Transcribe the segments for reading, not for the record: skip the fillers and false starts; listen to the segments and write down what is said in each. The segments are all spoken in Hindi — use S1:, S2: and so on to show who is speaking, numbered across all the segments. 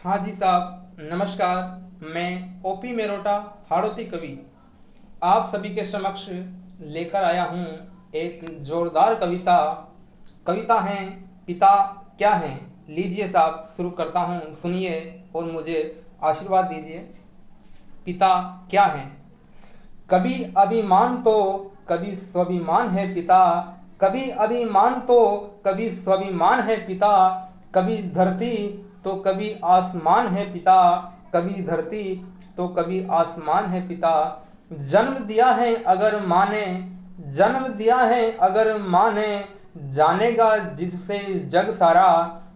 S1: हाँ जी साहब, नमस्कार। मैं ओपी मेरोटा हाड़ौती कवि आप सभी के समक्ष लेकर आया हूँ एक जोरदार कविता। कविता है पिता क्या है। लीजिए साहब, शुरू करता हूँ, सुनिए और मुझे आशीर्वाद दीजिए। पिता क्या है। कभी अभिमान तो कभी स्वाभिमान है पिता। कभी अभिमान तो कभी स्वाभिमान है पिता। कभी धरती तो कभी आसमान है पिता। कभी धरती तो कभी आसमान है पिता। जन्म दिया है अगर माँ ने, जन्म दिया है अगर माँ ने, जानेगा जिससे जग सारा,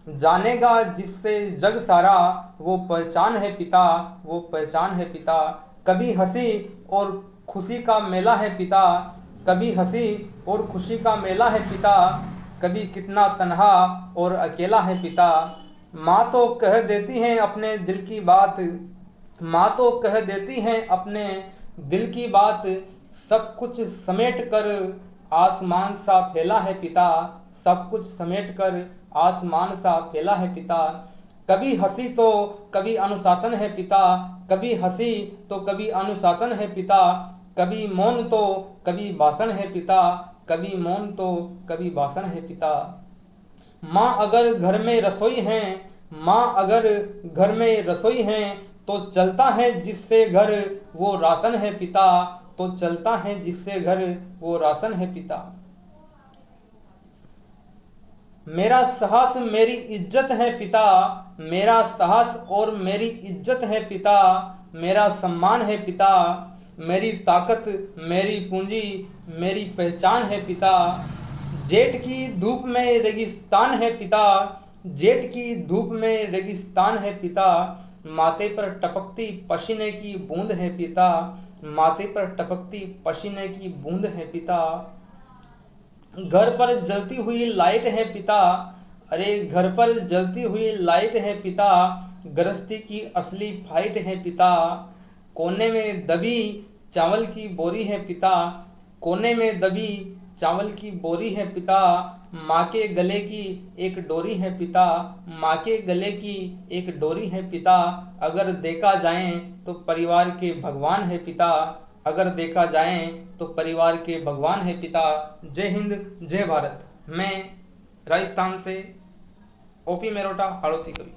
S1: जानेगा जिससे जग सारा, वो पहचान है पिता, वो पहचान है पिता। कभी हंसी और खुशी का मेला है पिता। कभी हंसी और खुशी का मेला है पिता। कभी कितना तन्हा और अकेला है पिता। माँ तो कह देती हैं अपने दिल की बात, माँ तो कह देती हैं अपने दिल की बात। सब कुछ समेट कर आसमान सा फैला है पिता। सब कुछ समेट कर आसमान सा फैला है पिता। कभी हंसी तो कभी अनुशासन है पिता। कभी हंसी तो कभी अनुशासन है पिता। कभी मौन तो कभी भाषण है पिता। कभी मौन तो कभी भाषण है पिता। माँ अगर घर में रसोई है, माँ अगर घर में रसोई है, तो चलता है जिससे घर वो राशन है पिता। तो चलता है जिससे घर वो राशन है पिता। मेरा साहस मेरी इज्जत है पिता। मेरा साहस और मेरी इज्जत है पिता। मेरा सम्मान है पिता। मेरी ताकत मेरी पूंजी मेरी पहचान है पिता। जेठ की धूप में रेगिस्तान है पिता। जेठ की धूप में रेगिस्तान है पिता। माथे पर टपकती पसीने की बूंद है पिता। माथे पर टपकती पसीने की बूंद है पिता। घर पर जलती हुई लाइट है पिता। अरे घर पर जलती हुई लाइट है पिता। गृहस्थी की असली फाइट है पिता। कोने में दबी चावल की बोरी है पिता। कोने में दबी चावल की बोरी है पिता। माँ के गले की एक डोरी है पिता। माँ के गले की एक डोरी है पिता। अगर देखा जाए तो परिवार के भगवान है पिता। अगर देखा जाए तो परिवार के भगवान है पिता। जय हिंद, जय भारत। मैं राजस्थान से ओपी मेरोटा हाड़ौती कवि।